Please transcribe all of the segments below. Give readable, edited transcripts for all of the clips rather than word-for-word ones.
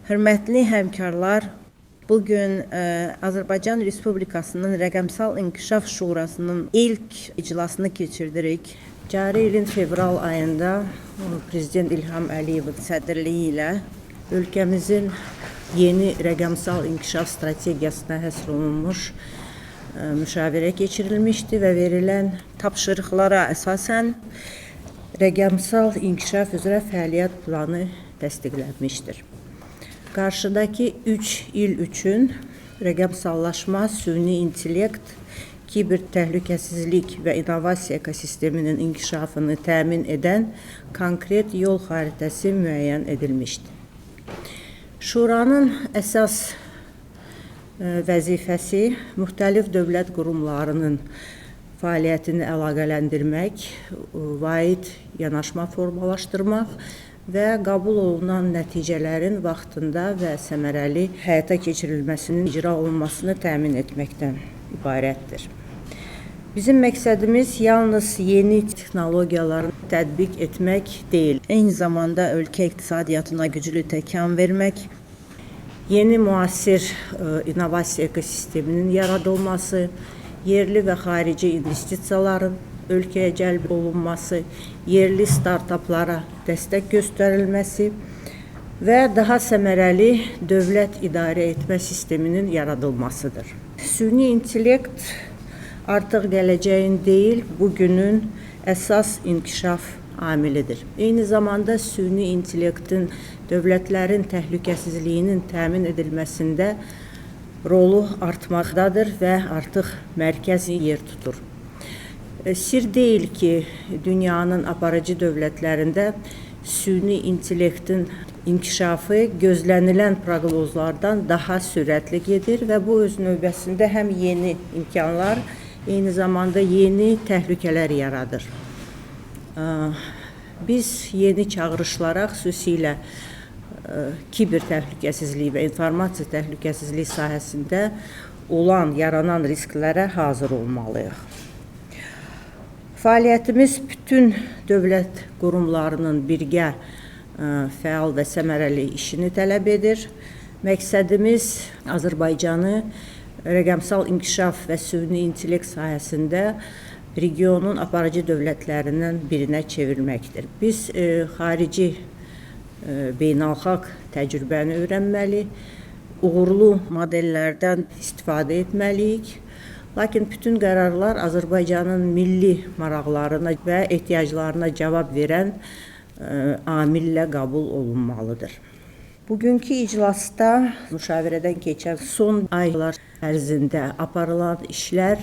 Hörmətli həmkarlar, bugün Azərbaycan Respublikasının Rəqəmsal İnkişaf Şurasının ilk iclasını keçirdirik. Cari ilin fevral ayında Prezident İlham Əliyevin sədrliyi ilə ölkəmizin yeni rəqəmsal inkişaf strategiyasına həsr olunmuş müşavirə keçirilmişdi və verilən tapşırıqlara əsasən rəqəmsal inkişaf üzrə fəaliyyət planı təsdiqlənmişdir. Qarşıdakı 3 il üçün rəqəmsallaşma, süni intellekt, kiber təhlükəsizlik və innovasiya ekosisteminin inkişafını təmin edən konkret yol xəritəsi müəyyən edilmişdir. Şuranın əsas vəzifəsi müxtəlif dövlət qurumlarının fəaliyyətini əlaqələndirmək, vaid yanaşma formalaşdırmaq və qəbul olunan nəticələrin vaxtında və səmərəli həyata keçirilməsinin icra olunmasını təmin etməkdən ibarətdir. Bizim məqsədimiz yalnız yeni texnologiyaları tətbiq etmək deyil, eyni zamanda ölkə iqtisadiyyatına güclü təkan vermək, yeni müasir innovasiya ekosisteminin yaradılması, yerli və xarici investisiyaların ölkəyə cəlb olunması, yerli startaplara dəstək göstərilməsi və daha səmərəli dövlət idarə etmə sisteminin yaradılmasıdır. Süni intellekt artıq gələcəyin deyil, bugünün əsas inkişaf amilidir. Eyni zamanda süni intellektin dövlətlərin təhlükəsizliyinin təmin edilməsində rolu artmaqdadır və artıq mərkəzi yer tutur. Sir deyil ki, dünyanın aparıcı dövlətlərində süni intellektin inkişafı gözlənilən proqnozlardan daha sürətli gedir və bu öz növbəsində həm yeni imkanlar, eyni zamanda yeni təhlükələr yaradır. Biz yeni çağırışlara xüsusilə kiber təhlükəsizliyi və informasiya təhlükəsizliyi sahəsində yaranan risklərə hazır olmalıyıq. Fəaliyyətimiz bütün dövlət qurumlarının birgə fəal və səmərəli işini tələb edir. Məqsədimiz Azərbaycanı rəqəmsal inkişaf və süni intellekt sahəsində regionun aparıcı dövlətlərindən birinə çevirməkdir. Biz xarici beynəlxalq təcrübəni öyrənməli, uğurlu modellərdən istifadə etməliyik. Lakin bütün qərarlar Azərbaycanın milli maraqlarına və ehtiyaclarına cavab verən amillə qəbul olunmalıdır. Bugünkü iclasda müşavirədən keçən son aylar ərzində aparılan işlər,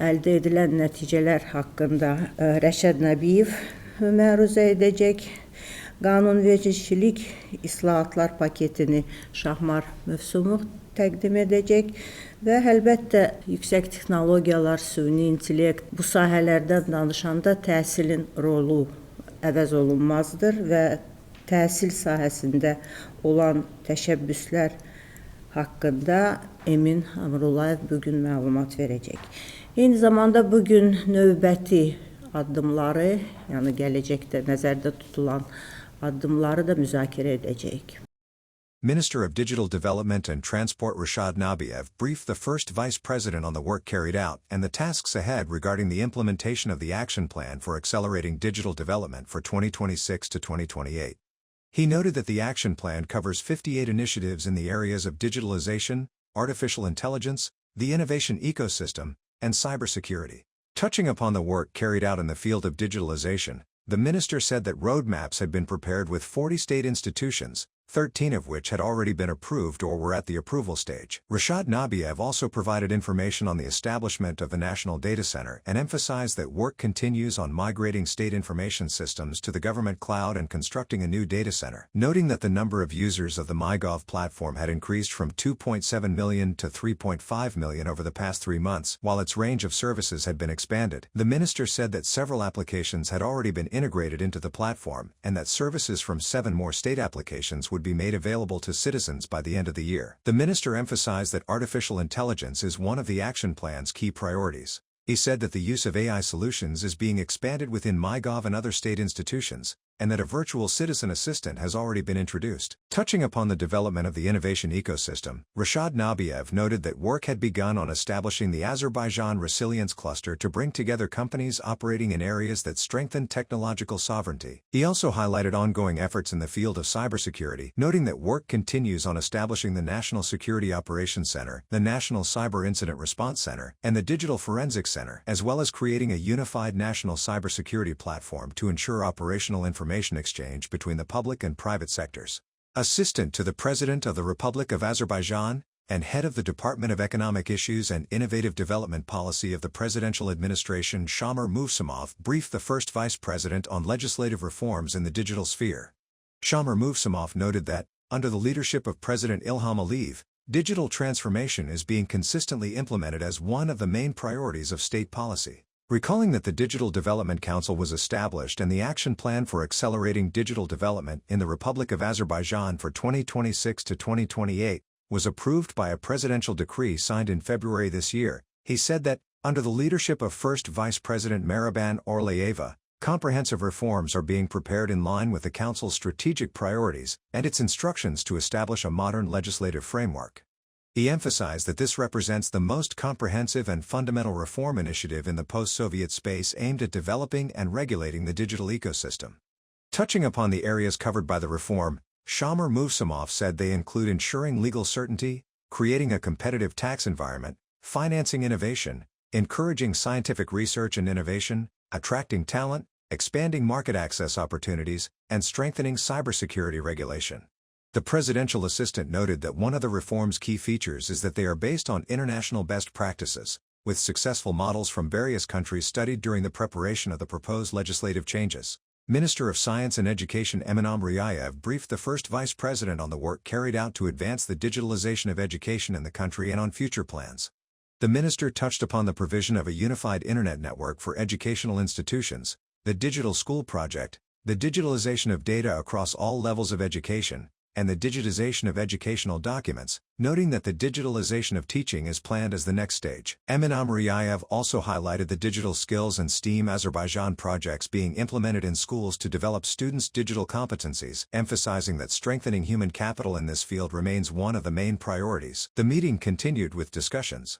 əldə edilən nəticələr haqqında Rəşad Nəbiyev məruzə edəcək. Qanunvericilik islahatlar paketini Şahmar Mövsümov təqdim edəcək və əlbəttə yüksək texnologiyalar, süni intellekt bu sahələrdən danışanda təhsilin rolu əvəz olunmazdır və təhsil sahəsində olan təşəbbüslər haqqında Emin Amrullayev bugün məlumat verəcək. Eyni zamanda bugün növbəti addımları, yəni gələcəkdə nəzərdə tutulan addımları da müzakirə edəcəyik. Minister of Digital Development and Transport Rashad Nabiev briefed the first vice president on the work carried out and the tasks ahead regarding the implementation of the action plan for accelerating digital development for 2026 to 2028. He noted that the action plan covers 58 initiatives in the areas of digitalization, artificial intelligence, the innovation ecosystem, and cybersecurity. Touching upon the work carried out in the field of digitalization, the minister said that roadmaps had been prepared with 40 state institutions, 13 of which had already been approved or were at the approval stage. Rashad Nabiev also provided information on the establishment of the National Data Center and emphasized that work continues on migrating state information systems to the government cloud and constructing a new data center, noting that the number of users of the MyGov platform had increased from 2.7 million to 3.5 million over the past 3 months, while its range of services had been expanded. The minister said that several applications had already been integrated into the platform and that services from 7 more state applications would be made available to citizens by the end of the year. The minister emphasized that artificial intelligence is one of the action plan's key priorities. He said that the use of AI solutions is being expanded within MyGov and other state institutions, and that a virtual citizen assistant has already been introduced. Touching upon the development of the innovation ecosystem, Rashad Nabiev noted that work had begun on establishing the Azerbaijan Resilience Cluster to bring together companies operating in areas that strengthen technological sovereignty. He also highlighted ongoing efforts in the field of cybersecurity, noting that work continues on establishing the National Security Operations Center, the National Cyber Incident Response Center, and the Digital Forensics Center, as well as creating a unified national cybersecurity platform to ensure operational information exchange between the public and private sectors. Assistant to the President of the Republic of Azerbaijan, and head of the Department of Economic Issues and Innovative Development Policy of the Presidential Administration, Shamar Muvsamov, briefed the first Vice President on legislative reforms in the digital sphere. Shamar Muvsamov noted that, under the leadership of President Ilham Aliyev, digital transformation is being consistently implemented as one of the main priorities of state policy. Recalling that the Digital Development Council was established and the Action Plan for Accelerating Digital Development in the Republic of Azerbaijan for 2026 to 2028 was approved by a presidential decree signed in February this year, he said that, under the leadership of First Vice President Mariban Orlayeva, comprehensive reforms are being prepared in line with the Council's strategic priorities and its instructions to establish a modern legislative framework. He emphasized that this represents the most comprehensive and fundamental reform initiative in the post-Soviet space aimed at developing and regulating the digital ecosystem. Touching upon the areas covered by the reform, Shamar Muvsamov said they include ensuring legal certainty, creating a competitive tax environment, financing innovation, encouraging scientific research and innovation, attracting talent, expanding market access opportunities, and strengthening cybersecurity regulation. The presidential assistant noted that one of the reform's key features is that they are based on international best practices, with successful models from various countries studied during the preparation of the proposed legislative changes. Minister of Science and Education Eminam Riayev briefed the first vice president on the work carried out to advance the digitalization of education in the country and on future plans. The minister touched upon the provision of a unified internet network for educational institutions, the Digital School Project, the digitalization of data across all levels of education, and the digitization of educational documents, noting that the digitalization of teaching is planned as the next stage. Eminam Riayev also highlighted the digital skills and STEAM Azerbaijan projects being implemented in schools to develop students' digital competencies, emphasizing that strengthening human capital in this field remains one of the main priorities. The meeting continued with discussions